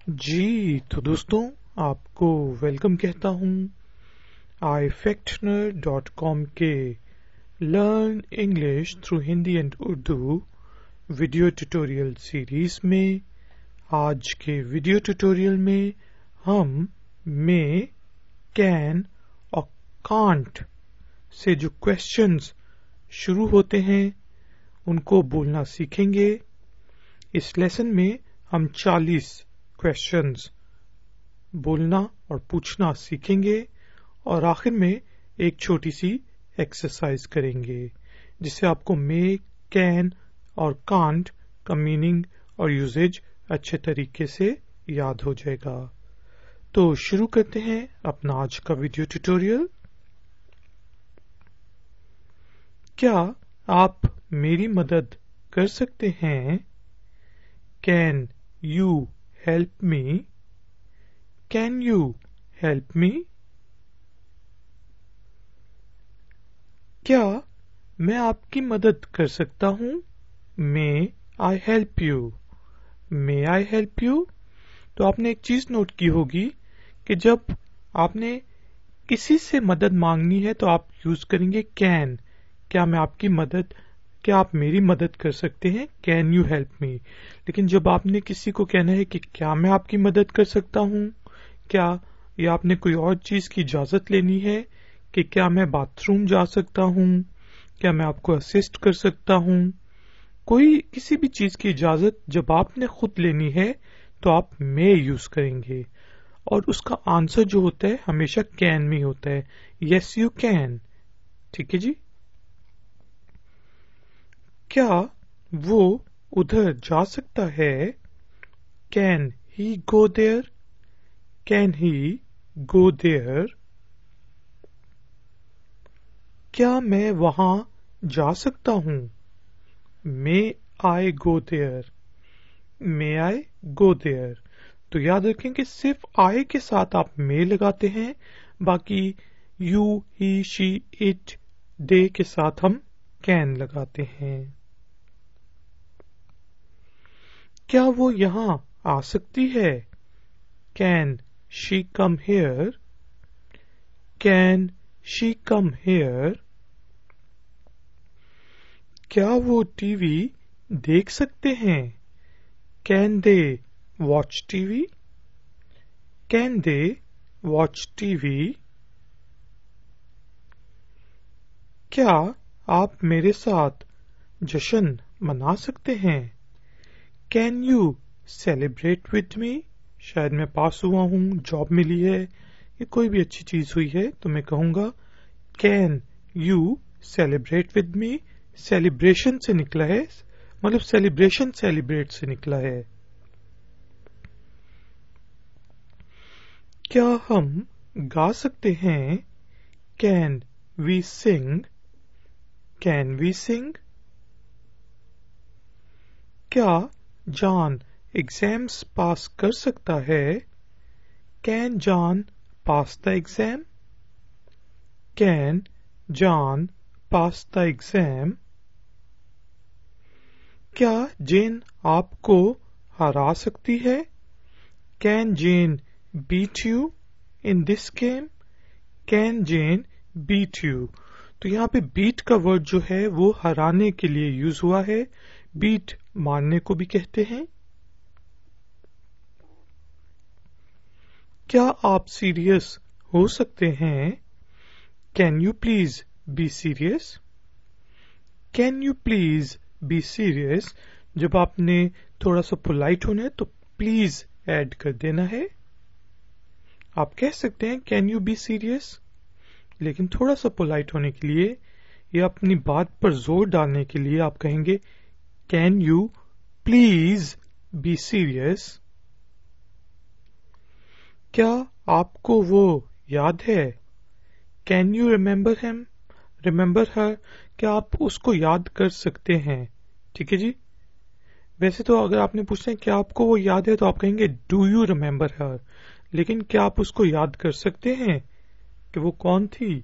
जी तो दोस्तों आपको वेलकम कहता हूँ ifactner.com के learn English through Hindi and Urdu video tutorial series में। आज के वीडियो ट्यूटोरियल में हम मे, कैन और कांट से जो क्वेश्चंस शुरू होते हैं उनको बोलना सीखेंगे। इस लेसन में हम 40 क्वेश्चंस बोलना और पूछना सीखेंगे और आखिर में एक छोटी सी एक्सरसाइज करेंगे जिससे आपको मे, कैन और कांट का मीनिंग और यूजेज अच्छे तरीके से याद हो जाएगा। तो शुरू करते हैं अपना आज का वीडियो ट्यूटोरियल। क्या आप मेरी मदद कर सकते हैं? Can you help me? Can you help me? क्या मैं आपकी मदद कर सकता हूँ? May I help you? May I help you? तो आपने एक चीज नोट की होगी कि जब आपने किसी से मदद मांगनी है तो आप यूज करेंगे कैन। क्या मैं आपकी मदद, क्या आप मेरी मदद कर सकते हैं? Can you help me. लेकिन जब आपने किसी को कहना है कि क्या मैं आपकी मदद कर सकता हूँ, क्या, या आपने कोई और चीज की इजाजत लेनी है कि क्या मैं बाथरूम जा सकता हूँ, क्या मैं आपको असिस्ट कर सकता हूँ, कोई किसी भी चीज की इजाजत जब आपने खुद लेनी है तो आप मे यूज करेंगे और उसका आंसर जो होता है हमेशा कैन में होता है। Yes you can. ठीक है जी। क्या वो उधर जा सकता है? Can he go there? Can he go there? क्या मैं वहां जा सकता हूं? May I go there? May I go there? तो याद रखें कि सिर्फ आई के साथ आप मे लगाते हैं, बाकी यू, ही, शी, इट, दे के साथ हम कैन लगाते हैं। क्या वो यहां आ सकती है? Can she come here? Can she come here? क्या वो टीवी देख सकते हैं? Can they watch TV? Can they watch TV? क्या आप मेरे साथ जश्न मना सकते हैं? Can you celebrate with me? शायद मैं पास हुआ हूं, जॉब मिली है, या कोई भी अच्छी चीज हुई है तो मैं कहूंगा can you celebrate with me. Celebration से निकला है, मतलब सेलिब्रेशन सेलिब्रेट से निकला है। क्या हम गा सकते हैं? Can we sing? Can we sing? क्या जॉन एग्जाम्स पास कर सकता है? Can John pass the exam? Can John pass the exam? क्या जेन आपको हरा सकती है? Can Jane beat you in this game? Can Jane beat you? तो यहाँ पे बीट का वर्ड जो है वो हराने के लिए यूज हुआ है, बीट मारने को भी कहते हैं। क्या आप सीरियस हो सकते हैं? Can you please be serious? Can you please be serious? जब आपने थोड़ा सा पोलाइट होना है तो प्लीज ऐड कर देना है। आप कह सकते हैं कैन यू बी सीरियस, लेकिन थोड़ा सा पोलाइट होने के लिए या अपनी बात पर जोर डालने के लिए आप कहेंगे can you please be serious. क्या आपको वो याद है? Can you remember him? Remember her? क्या आप उसको याद कर सकते हैं? ठीक है जी। वैसे तो अगर आपने पूछना है क्या आपको वो याद है तो आप कहेंगे डू यू रिमेम्बर हर, लेकिन क्या आप उसको याद कर सकते हैं कि वो कौन थी?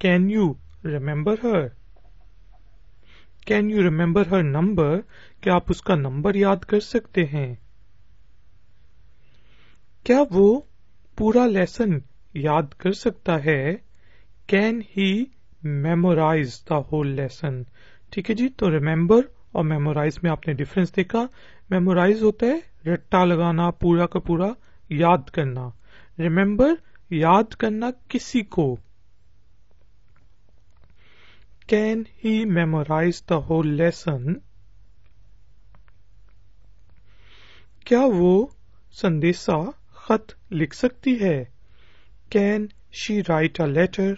Can you remember her? Can you remember her number? क्या आप उसका नंबर याद कर सकते हैं? क्या वो पूरा लेसन याद कर सकता है? Can he memorise the whole lesson? ठीक है जी, तो रिमेम्बर और मेमोराइज में आपने डिफरेंस देखा। मेमोराइज होता है रट्टा लगाना, पूरा का पूरा याद करना। रिमेम्बर याद करना किसी को। Can he memorise the whole lesson? क्या वो संदेशा खत लिख सकती है? Can she write a letter?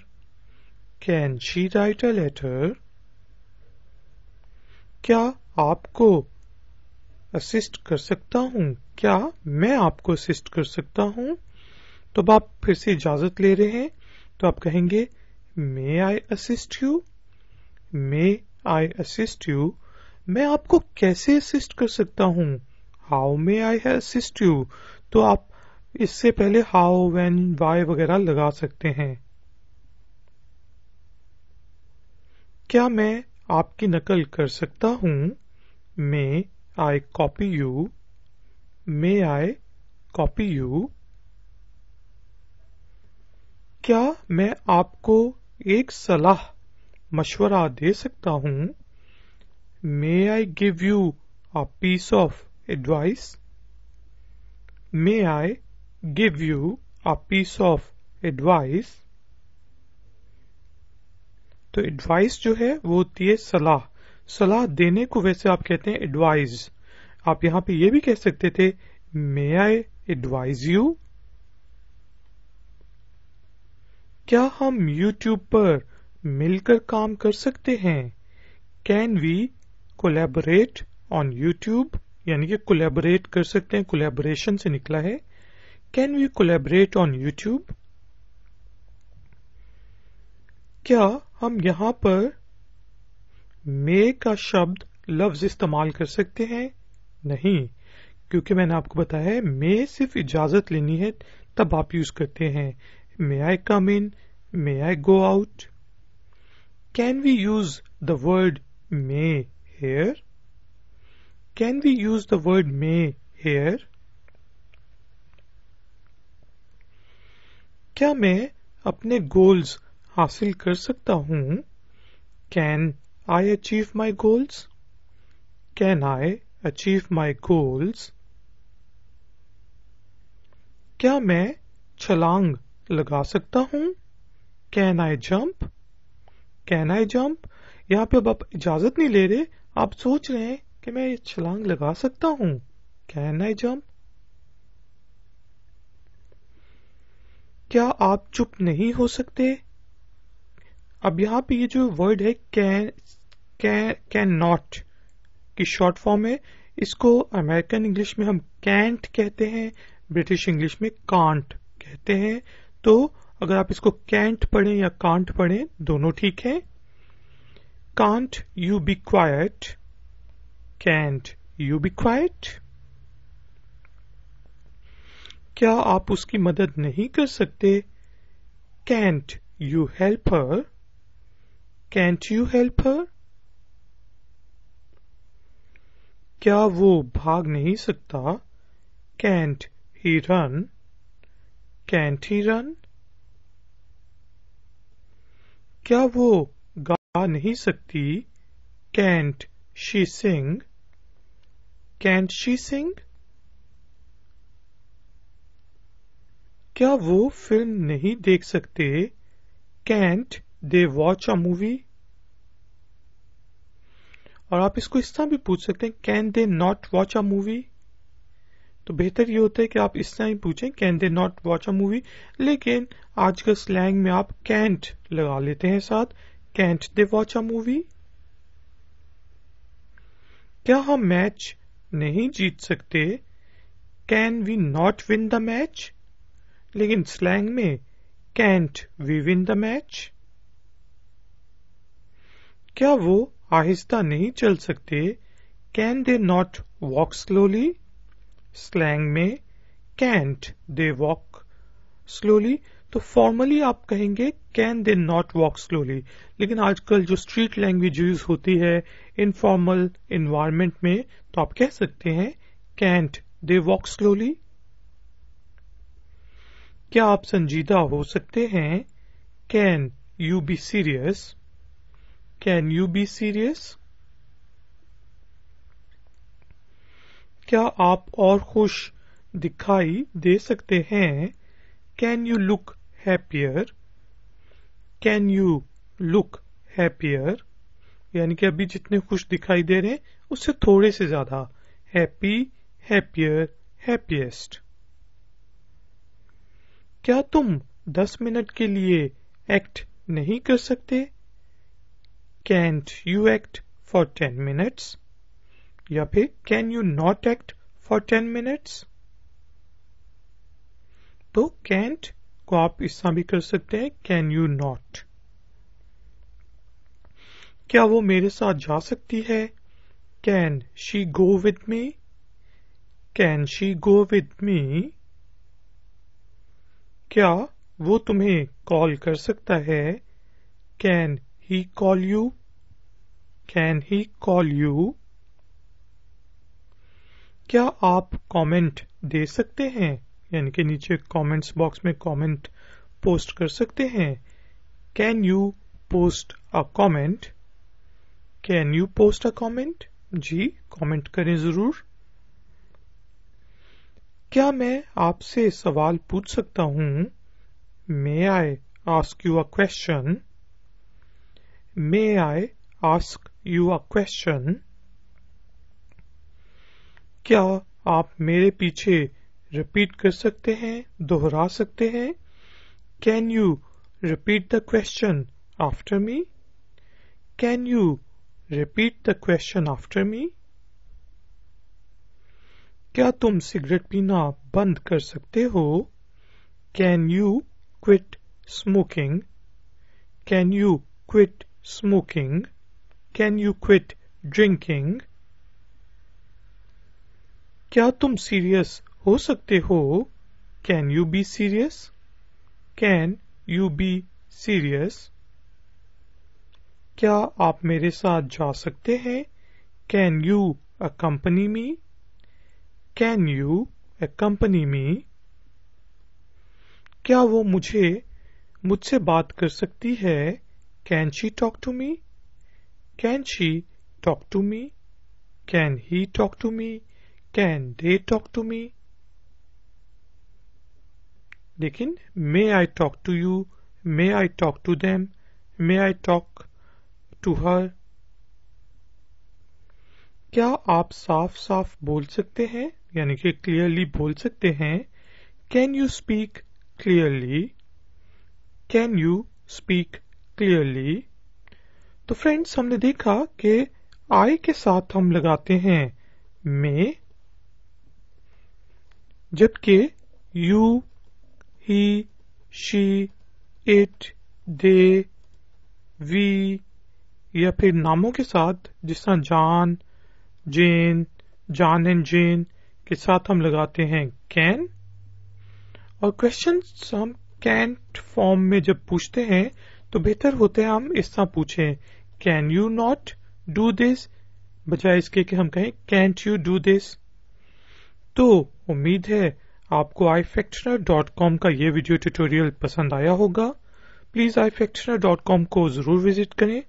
Can she write a letter? क्या आपको असिस्ट कर सकता हूँ? क्या मैं आपको असिस्ट कर सकता हूँ? तो अब आप फिर से इजाजत ले रहे हैं, तो आप कहेंगे may I assist you? May I assist you? मैं आपको कैसे असिस्ट कर सकता हूँ? How may I assist you? तो आप इससे पहले हाउ, व्हेन, व्हाई वगैरह लगा सकते हैं। क्या मैं आपकी नकल कर सकता हूँ? May I copy you? May I copy you? क्या मैं आपको एक सलाह मशवरा दे सकता हूँ? May I give you a piece of advice? May I give you a piece of advice? तो एडवाइस जो है वो होती है सलाह। सलाह देने को वैसे आप कहते हैं एडवाइज। आप यहां पे ये भी कह सकते थे मे आई एडवाइज यू? क्या हम YouTube पर मिलकर काम कर सकते हैं? Can we collaborate on YouTube? यानी कि कोलैबोरेट कर सकते हैं, कोलैबोरेशन से निकला है। Can we collaborate on YouTube? क्या हम यहां पर मे का शब्द लफ्ज इस्तेमाल कर सकते हैं? नहीं, क्योंकि मैंने आपको बताया है मे सिर्फ इजाजत लेनी है तब आप यूज करते हैं। May I come in? May I go out? Can we use the word may here? Can we use the word may here? क्या मैं अपने गोल्स हासिल कर सकता हूँ? Can I achieve my goals? Can I achieve my goals? क्या मैं छलांग लगा सकता हूँ? Can I jump? Can I jump? यहाँ पे अब आप इजाजत नहीं ले रहे, आप सोच रहे हैं कि मैं छलांग लगा सकता हूँ। Can I jump? क्या आप चुप नहीं हो सकते? अब यहाँ पे ये जो वर्ड है कैन नॉट की शॉर्ट फॉर्म है। इसको अमेरिकन इंग्लिश में हम कैंट कहते हैं, ब्रिटिश इंग्लिश में कांट कहते हैं। तो अगर आप इसको कैंट पढ़ें या कांट पढ़ें, दोनों ठीक है। Can't you be quiet? Can't you be quiet? क्या आप उसकी मदद नहीं कर सकते? Can't you help her? Can't you help her? क्या वो भाग नहीं सकता? Can't he run? Can't he run? क्या वो गा नहीं सकती? Can't she sing? Can't she sing? क्या वो फिल्म नहीं देख सकते? Can't they watch a movie? और आप इसको इस तरह भी पूछ सकते हैं, can they not watch a movie? तो बेहतर ये होता है कि आप इस तरह ही पूछें, can they not watch a movie. लेकिन आजकल स्लैंग में आप कैंट लगा लेते हैं साथ, can't they watch a movie? क्या हम मैच नहीं जीत सकते? Can we not win the match? लेकिन स्लैंग में can't we win the match? क्या वो आहिस्ता नहीं चल सकते? Can they not walk slowly? Slang में कैंट दे वॉक स्लोली? तो फॉर्मली आप कहेंगे can they not walk slowly, लेकिन आजकल जो स्ट्रीट लैंग्वेज यूज होती है इनफॉर्मल इन्वायरमेंट में, तो आप कह सकते हैं कैंट दे वॉक स्लोली? क्या आप संजीदा हो सकते हैं? Can you be serious? Can you be serious? क्या आप और खुश दिखाई दे सकते हैं? Can you look happier? Can you look happier? यानी कि अभी जितने खुश दिखाई दे रहे हैं उससे थोड़े से ज्यादा. Happy, happier, happiest. क्या तुम 10 मिनट के लिए एक्ट नहीं कर सकते? Can't you act for 10 minutes? या फिर Can you not act for 10 minutes? तो can't को आप इस तरह भी कर सकते हैं Can you not? क्या वो मेरे साथ जा सकती है? Can she go with me? Can she go with me? क्या वो तुम्हें कॉल कर सकता है? Can he call you? Can he call you? क्या आप कमेंट दे सकते हैं? यानी कि नीचे कमेंट्स बॉक्स में कमेंट पोस्ट कर सकते हैं. Can you post a comment? Can you post a comment? जी, कमेंट करें जरूर. क्या मैं आपसे सवाल पूछ सकता हूँ? May I ask you a question? May I ask you a question? क्या आप मेरे पीछे रिपीट कर सकते हैं, दोहरा सकते हैं? Can you repeat the question after me? Can you repeat the question after me? क्या तुम सिगरेट पीना बंद कर सकते हो? Can you quit smoking? Can you quit smoking? Can you quit drinking? क्या तुम सीरियस हो सकते हो? Can you be serious? Can you be serious? क्या आप मेरे साथ जा सकते हैं? Can you accompany me? Can you accompany me? क्या वो मुझसे बात कर सकती है? Can she talk to me? Can she talk to me? Can he talk to me? Can they talk to me? लेकिन may I talk to you? May I talk to them? May I talk to her? क्या आप साफ साफ बोल सकते हैं? यानी कि क्लियरली बोल सकते हैं? Can you speak clearly? Can you speak clearly? तो फ्रेंड्स, हमने देखा कि I के साथ हम लगाते हैं may, जबकि you, he, she, it, they, we या फिर नामों के साथ जिस तरह जॉन, जेन, जॉन एंड जेन के साथ हम लगाते हैं कैन. और क्वेश्चंस हम कैंट फॉर्म में जब पूछते हैं तो बेहतर होते हैं हम इस तरह पूछें can you not do this, बजाय इसके कि हम कहें कैंट यू डू दिस. तो उम्मीद है आपको ifactioner.com का ये वीडियो ट्यूटोरियल पसंद आया होगा. प्लीज ifactioner.com को जरूर विजिट करें.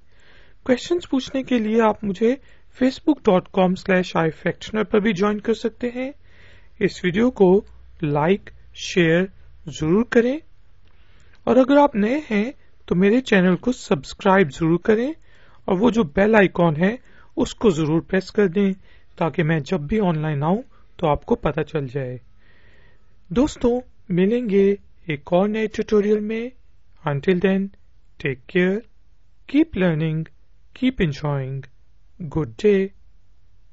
क्वेश्चंस पूछने के लिए आप मुझे facebook.com/ifactioner पर भी ज्वाइन कर सकते हैं. इस वीडियो को लाइक शेयर जरूर करें और अगर आप नए हैं तो मेरे चैनल को सब्सक्राइब जरूर करें और वो जो बेल आइकॉन है उसको जरूर प्रेस कर दें ताकि मैं जब भी ऑनलाइन आऊं तो आपको पता चल जाए. दोस्तों, मिलेंगे एक और नए ट्यूटोरियल में. Until then, take care, keep learning, keep enjoying. Good day.